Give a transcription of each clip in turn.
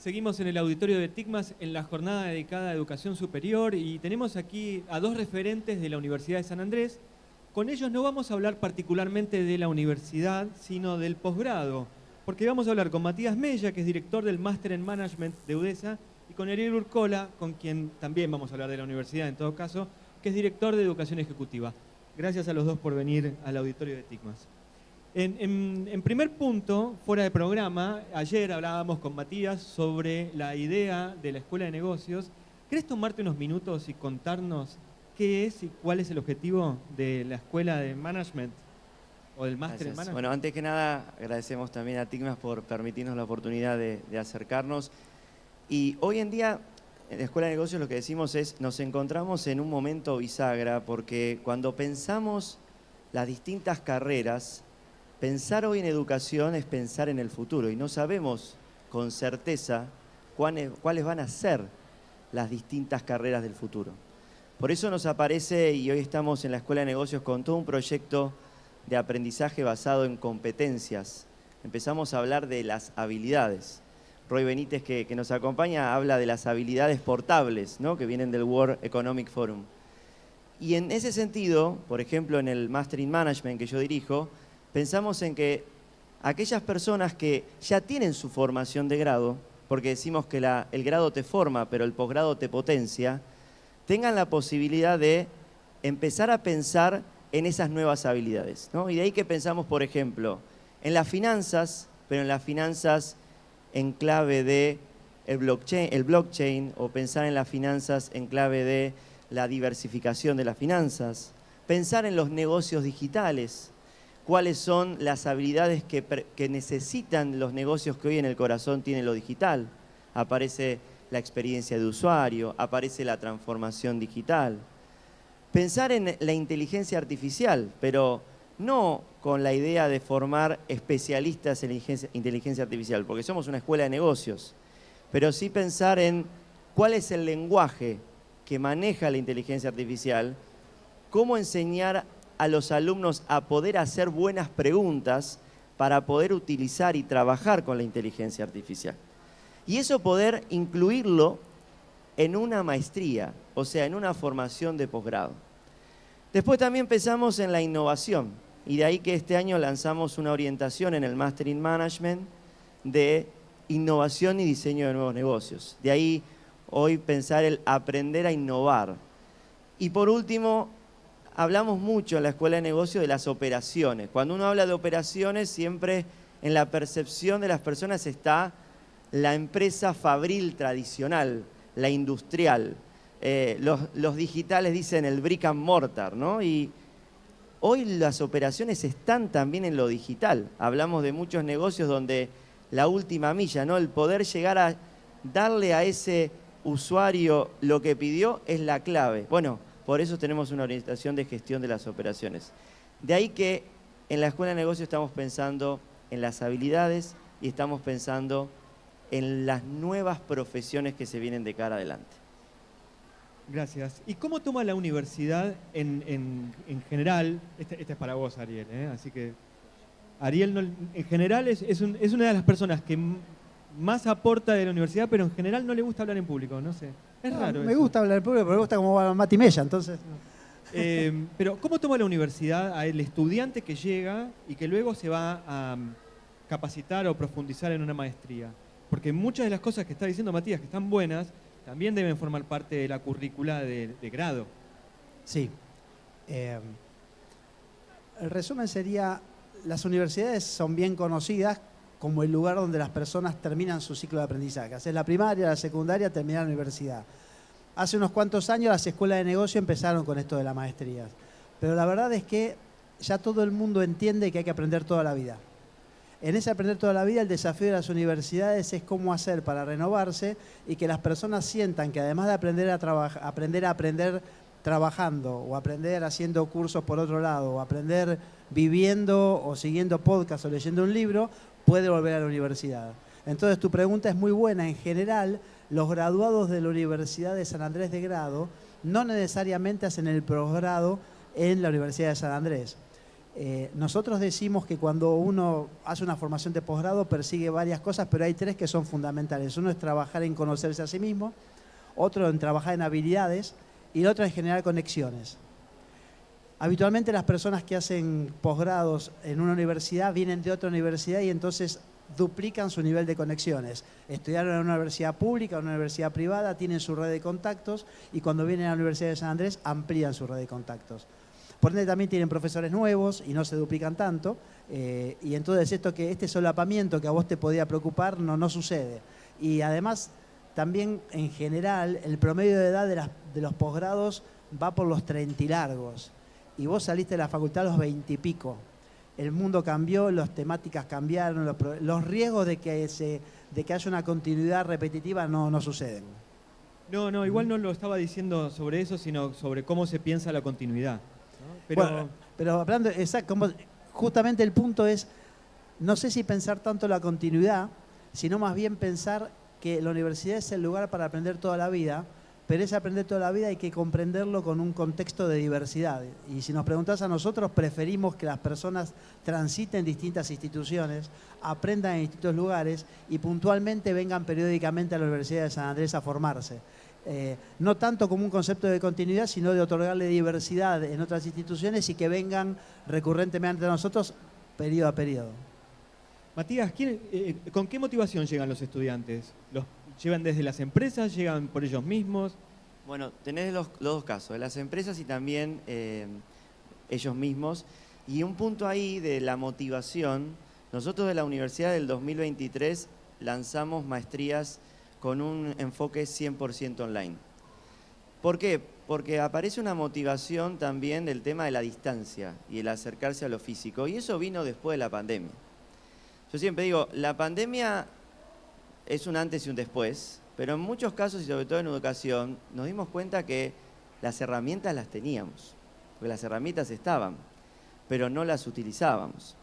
Seguimos en el auditorio de TICMAS en la jornada dedicada a educación superior y tenemos aquí a dos referentes de la Universidad de San Andrés. Con ellos no vamos a hablar particularmente de la universidad, sino del posgrado, porque vamos a hablar con Matías Mella, que es director del Máster en Management de UDESA, y con Ariel Urcola, con quien también vamos a hablar de la universidad en todo caso, que es director de Educación Ejecutiva. Gracias a los dos por venir al auditorio de TICMAS. En primer punto, fuera de programa, ayer hablábamos con Matías sobre la idea de la Escuela de Negocios. ¿Querés tomarte unos minutos y contarnos qué es y cuál es el objetivo de la Escuela de Management o del Máster en Management? Bueno, antes que nada, agradecemos también a TICMAS por permitirnos la oportunidad de acercarnos. Y hoy en día, en la Escuela de Negocios lo que decimos es, nos encontramos en un momento bisagra, porque cuando pensamos las distintas carreras, pensar hoy en educación es pensar en el futuro y no sabemos con certeza cuáles van a ser las distintas carreras del futuro. Por eso nos aparece, y hoy estamos en la Escuela de Negocios con todo un proyecto de aprendizaje basado en competencias. Empezamos a hablar de las habilidades. Roy Benítez, que nos acompaña, habla de las habilidades portables, ¿no?, que vienen del World Economic Forum. Y en ese sentido, por ejemplo, en el Master in Management que yo dirijo, pensamos en que aquellas personas que ya tienen su formación de grado, porque decimos que el grado te forma, pero el posgrado te potencia, tengan la posibilidad de empezar a pensar en esas nuevas habilidades, ¿no? Y de ahí que pensamos, por ejemplo, en las finanzas, pero en las finanzas en clave de el blockchain, o pensar en las finanzas en clave de la diversificación de las finanzas, pensar en los negocios digitales, cuáles son las habilidades que necesitan los negocios que hoy en el corazón tienen lo digital. Aparece la experiencia de usuario, aparece la transformación digital. Pensar en la inteligencia artificial, pero no con la idea de formar especialistas en inteligencia artificial, porque somos una escuela de negocios, pero sí pensar en cuál es el lenguaje que maneja la inteligencia artificial, cómo enseñar a los alumnos a poder hacer buenas preguntas para poder utilizar y trabajar con la inteligencia artificial. Y eso poder incluirlo en una maestría, o sea, en una formación de posgrado. Después también pensamos en la innovación, y de ahí que este año lanzamos una orientación en el Master in Management de innovación y diseño de nuevos negocios. De ahí hoy pensar el aprender a innovar. Y por último, hablamos mucho en la Escuela de Negocios de las operaciones. Cuando uno habla de operaciones, siempre en la percepción de las personas está la empresa fabril tradicional, la industrial. Los digitales dicen el brick and mortar, ¿no? Y hoy las operaciones están también en lo digital. Hablamos de muchos negocios donde la última milla, ¿no?, el poder llegar a darle a ese usuario lo que pidió es la clave. Bueno, por eso tenemos una orientación de gestión de las operaciones. De ahí que en la Escuela de Negocios estamos pensando en las habilidades y estamos pensando en las nuevas profesiones que se vienen de cara adelante. Gracias. ¿Y cómo toma la universidad en general? Esta es para vos, Ariel, ¿eh? Así que Ariel en general es una de las personas que más aporta de la universidad, pero en general no le gusta hablar en público, no sé. Es raro Me eso. gusta hablar en público, pero me gusta cómo va Mati Mella, entonces. Pero ¿cómo toma la universidad al estudiante que llega y que luego se va a capacitar o profundizar en una maestría? Porque muchas de las cosas que está diciendo Matías, que están buenas, también deben formar parte de la currícula de grado. Sí. El resumen sería, las universidades son bien conocidas como el lugar donde las personas terminan su ciclo de aprendizaje. Haces la primaria, la secundaria, terminar la universidad. Hace unos cuantos años las escuelas de negocio empezaron con esto de las maestrías. Pero la verdad es que ya todo el mundo entiende que hay que aprender toda la vida. En ese aprender toda la vida, el desafío de las universidades es cómo hacer para renovarse y que las personas sientan que además de aprender a aprender trabajando, o aprender haciendo cursos por otro lado, o aprender viviendo o siguiendo podcast o leyendo un libro, puede volver a la universidad. Entonces tu pregunta es muy buena. En general, los graduados de la Universidad de San Andrés de grado no necesariamente hacen el posgrado en la Universidad de San Andrés. Nosotros decimos que cuando uno hace una formación de posgrado persigue varias cosas, pero hay 3 que son fundamentales. Uno es trabajar en conocerse a sí mismo, otro en trabajar en habilidades y el otro en generar conexiones. Habitualmente las personas que hacen posgrados en una universidad vienen de otra universidad y entonces duplican su nivel de conexiones. Estudiaron en una universidad pública, en una universidad privada, tienen su red de contactos y cuando vienen a la Universidad de San Andrés amplían su red de contactos. Por ende también tienen profesores nuevos y no se duplican tanto. Y entonces este solapamiento que a vos te podía preocupar no sucede. Y además también en general el promedio de edad de los posgrados va por los 30 y largos. Y vos saliste de la facultad a los 20 y pico. El mundo cambió, las temáticas cambiaron, los riesgos de que haya una continuidad repetitiva no suceden. No, igual no lo estaba diciendo sobre eso, sino sobre cómo se piensa la continuidad, ¿no? Pero hablando, justamente el punto es, no sé si pensar tanto la continuidad, sino más bien pensar que la universidad es el lugar para aprender toda la vida, pero ese aprender toda la vida hay que comprenderlo con un contexto de diversidad. Y si nos preguntás a nosotros, preferimos que las personas transiten distintas instituciones, aprendan en distintos lugares y puntualmente vengan periódicamente a la Universidad de San Andrés a formarse. No tanto como un concepto de continuidad, sino de otorgarle diversidad en otras instituciones y que vengan recurrentemente a nosotros periodo a periodo. Matías, ¿con qué motivación llegan los estudiantes? ¿Los llevan desde las empresas? ¿Llegan por ellos mismos? Bueno, tenés los 2 casos, de las empresas y también ellos mismos. Y un punto ahí de la motivación, nosotros de la Universidad del 2023 lanzamos maestrías con un enfoque 100% online. ¿Por qué? Porque aparece una motivación también del tema de la distancia y el acercarse a lo físico. Y eso vino después de la pandemia. Yo siempre digo, la pandemia es un antes y un después, pero en muchos casos, y sobre todo en educación, nos dimos cuenta que las herramientas las teníamos, porque las herramientas estaban, pero no las utilizábamos.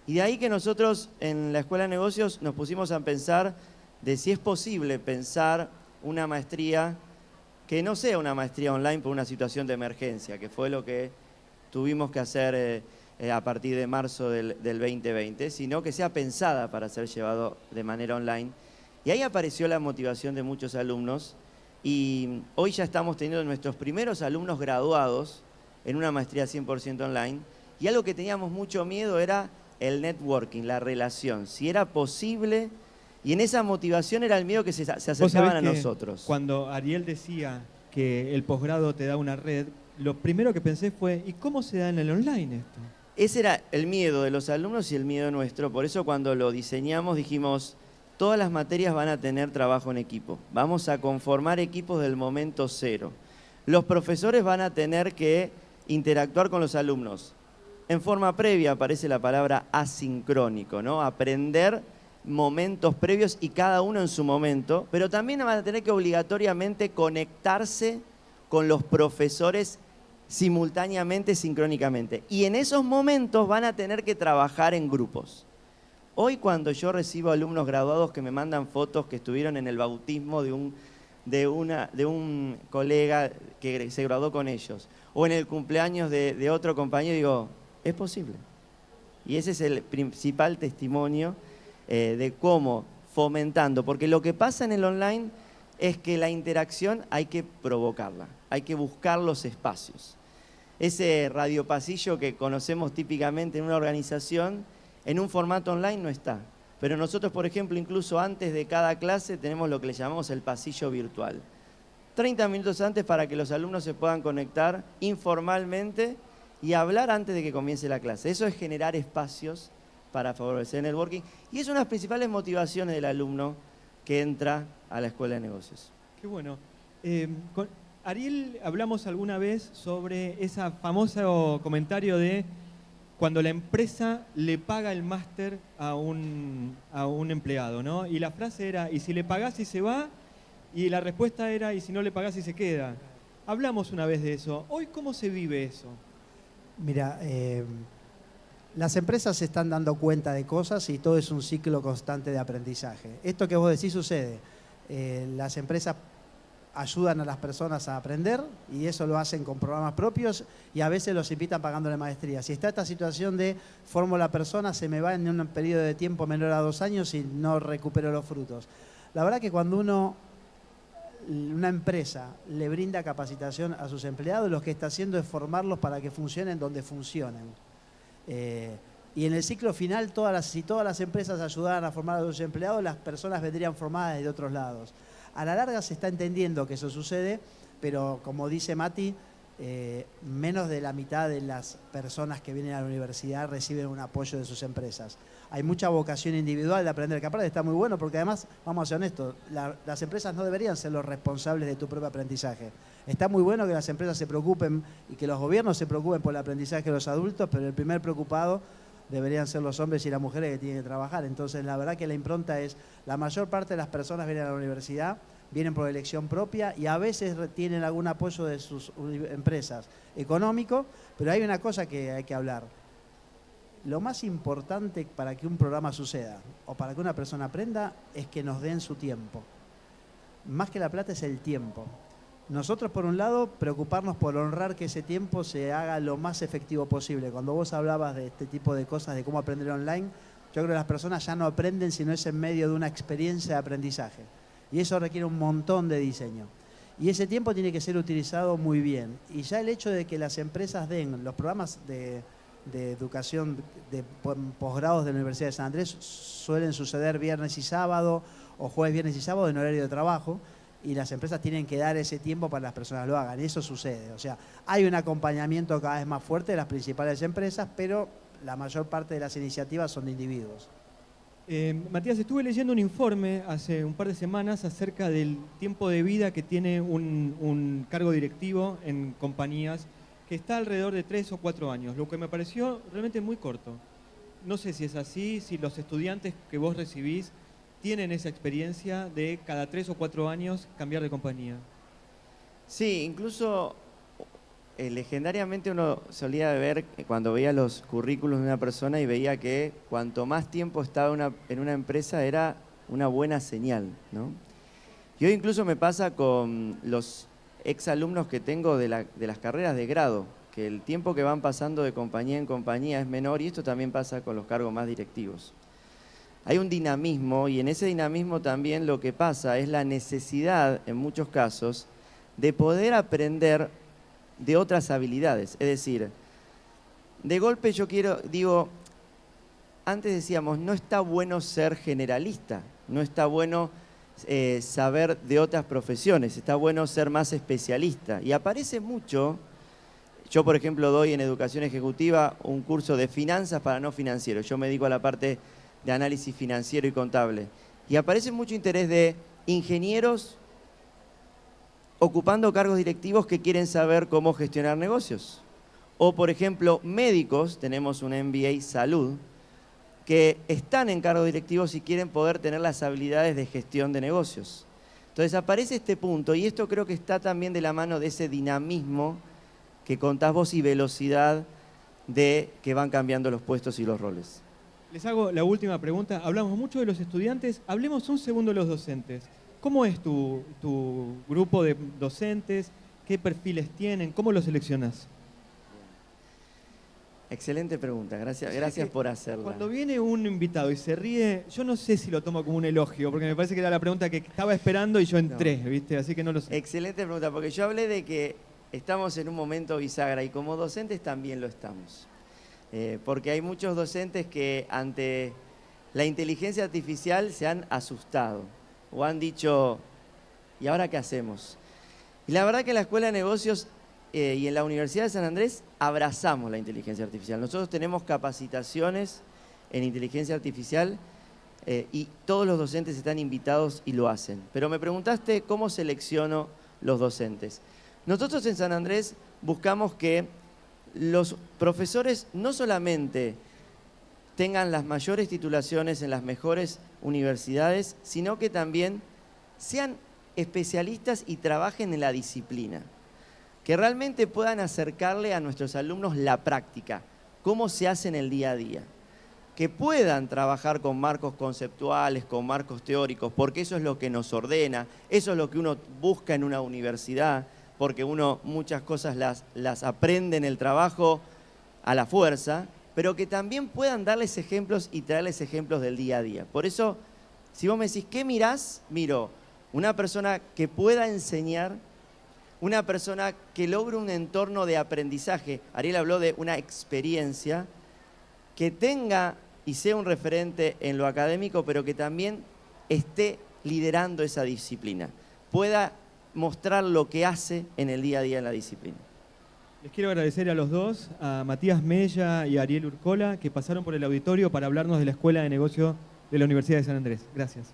Y de ahí que nosotros en la Escuela de Negocios nos pusimos a pensar de si es posible pensar una maestría que no sea una maestría online por una situación de emergencia, que fue lo que tuvimos que hacer a partir de marzo del 2020, sino que sea pensada para ser llevado de manera online. Y ahí apareció la motivación de muchos alumnos y hoy ya estamos teniendo nuestros primeros alumnos graduados en una maestría 100% online y algo que teníamos mucho miedo era el networking, la relación, si era posible, y en esa motivación era el miedo que se acercaban a nosotros. Cuando Ariel decía que el posgrado te da una red, lo primero que pensé fue, ¿y cómo se da en el online esto? Ese era el miedo de los alumnos y el miedo nuestro, por eso cuando lo diseñamos dijimos, todas las materias van a tener trabajo en equipo, vamos a conformar equipos del momento cero. Los profesores van a tener que interactuar con los alumnos. En forma previa aparece la palabra asincrónico, ¿no? Aprender momentos previos y cada uno en su momento, pero también van a tener que obligatoriamente conectarse con los profesores simultáneamente, sincrónicamente. Y en esos momentos van a tener que trabajar en grupos. Hoy cuando yo recibo alumnos graduados que me mandan fotos que estuvieron en el bautismo de un colega que se graduó con ellos, o en el cumpleaños de otro compañero, digo, es posible. Y ese es el principal testimonio de cómo fomentando, porque lo que pasa en el online es que la interacción hay que provocarla, hay que buscar los espacios. Ese radiopasillo que conocemos típicamente en una organización, en un formato online no está. Pero nosotros, por ejemplo, incluso antes de cada clase tenemos lo que le llamamos el pasillo virtual. 30 minutos antes para que los alumnos se puedan conectar informalmente y hablar antes de que comience la clase. Eso es generar espacios para favorecer el networking y es una de las principales motivaciones del alumno que entra a la Escuela de Negocios. Qué bueno. Con Ariel hablamos alguna vez sobre ese famoso comentario de cuando la empresa le paga el máster a un empleado, ¿no? Y la frase era, ¿y si le pagás y se va? Y la respuesta era, ¿y si no le pagás y se queda? Hablamos una vez de eso. Hoy, ¿cómo se vive eso? Mira, las empresas se están dando cuenta de cosas y todo es un ciclo constante de aprendizaje. Esto que vos decís sucede. Las empresas ayudan a las personas a aprender y eso lo hacen con programas propios y a veces los invitan pagándole maestría. Si está esta situación de formo la persona, se me va en un periodo de tiempo menor a 2 años y no recupero los frutos. La verdad que cuando una empresa le brinda capacitación a sus empleados, lo que está haciendo es formarlos para que funcionen donde funcionen. Y en el ciclo final, si todas las empresas ayudaran a formar a sus empleados, las personas vendrían formadas de otros lados. A la larga se está entendiendo que eso sucede, pero como dice Mati, menos de la mitad de las personas que vienen a la universidad reciben un apoyo de sus empresas. Hay mucha vocación individual de aprender, que aparte está muy bueno porque además, vamos a ser honestos, las empresas no deberían ser los responsables de tu propio aprendizaje. Está muy bueno que las empresas se preocupen y que los gobiernos se preocupen por el aprendizaje de los adultos, pero el primer preocupado deberían ser los hombres y las mujeres que tienen que trabajar. Entonces, la verdad que la impronta es, la mayor parte de las personas vienen a la universidad, vienen por elección propia y a veces tienen algún apoyo de sus empresas económico, pero hay una cosa que hay que hablar. Lo más importante para que un programa suceda o para que una persona aprenda es que nos den su tiempo. Más que la plata es el tiempo. Nosotros, por un lado, preocuparnos por honrar que ese tiempo se haga lo más efectivo posible. Cuando vos hablabas de este tipo de cosas, de cómo aprender online, yo creo que las personas ya no aprenden si no es en medio de una experiencia de aprendizaje. Y eso requiere un montón de diseño. Y ese tiempo tiene que ser utilizado muy bien. Y ya el hecho de que las empresas den los programas de educación de posgrados de la Universidad de San Andrés suelen suceder viernes y sábado, o jueves, viernes y sábado en horario de trabajo, y las empresas tienen que dar ese tiempo para que las personas lo hagan. Y eso sucede. O sea, hay un acompañamiento cada vez más fuerte de las principales empresas, pero la mayor parte de las iniciativas son de individuos. Matías, estuve leyendo un informe hace un par de semanas acerca del tiempo de vida que tiene un cargo directivo en compañías, que está alrededor de 3 o 4 años, lo que me pareció realmente muy corto. No sé si es así, si los estudiantes que vos recibís tienen esa experiencia de cada 3 o 4 años cambiar de compañía. Sí, incluso legendariamente uno solía ver cuando veía los currículos de una persona y veía que cuanto más tiempo estaba en una empresa era una buena señal, ¿no? Y hoy incluso me pasa con los exalumnos que tengo de las carreras de grado, que el tiempo que van pasando de compañía en compañía es menor, y esto también pasa con los cargos más directivos. Hay un dinamismo, y en ese dinamismo también lo que pasa es la necesidad, en muchos casos, de poder aprender de otras habilidades. Es decir, de golpe antes decíamos, no está bueno ser generalista, no está bueno saber de otras profesiones, está bueno ser más especialista. Y aparece mucho, yo por ejemplo doy en educación ejecutiva un curso de finanzas para no financieros, yo me dedico a la parte de análisis financiero y contable. Y aparece mucho interés de ingenieros ocupando cargos directivos que quieren saber cómo gestionar negocios. O, por ejemplo, médicos, tenemos un MBA Salud, que están en cargos directivos y quieren poder tener las habilidades de gestión de negocios. Entonces aparece este punto, y esto creo que está también de la mano de ese dinamismo que contás vos y velocidad de que van cambiando los puestos y los roles. Les hago la última pregunta. Hablamos mucho de los estudiantes, hablemos un segundo de los docentes. ¿Cómo es tu grupo de docentes? ¿Qué perfiles tienen? ¿Cómo los seleccionás? Excelente pregunta, gracias por hacerla. Cuando viene un invitado y se ríe, yo no sé si lo tomo como un elogio, porque me parece que era la pregunta que estaba esperando y yo entré, no. ¿Viste? Así que no lo sé. Excelente pregunta, porque yo hablé de que estamos en un momento bisagra y como docentes también lo estamos. Porque hay muchos docentes que ante la inteligencia artificial se han asustado o han dicho, ¿y ahora qué hacemos? Y la verdad que en la Escuela de Negocios y en la Universidad de San Andrés abrazamos la inteligencia artificial. Nosotros tenemos capacitaciones en inteligencia artificial y todos los docentes están invitados y lo hacen. Pero me preguntaste cómo selecciono los docentes. Nosotros en San Andrés buscamos que los profesores no solamente tengan las mayores titulaciones en las mejores universidades, sino que también sean especialistas y trabajen en la disciplina. Que realmente puedan acercarle a nuestros alumnos la práctica, cómo se hace en el día a día. que puedan trabajar con marcos conceptuales, con marcos teóricos, porque eso es lo que nos ordena, eso es lo que uno busca en una universidad, porque uno muchas cosas las aprende en el trabajo a la fuerza, pero que también puedan darles ejemplos y traerles ejemplos del día a día. Por eso, si vos me decís, ¿qué mirás? Miro una persona que pueda enseñar, una persona que logre un entorno de aprendizaje. Ariel habló de una experiencia, que tenga y sea un referente en lo académico, pero que también esté liderando esa disciplina, pueda mostrar lo que hace en el día a día en la disciplina. Les quiero agradecer a los dos, a Matías Mella y a Ariel Urcola, que pasaron por el auditorio para hablarnos de la Escuela de Negocio de la Universidad de San Andrés. Gracias.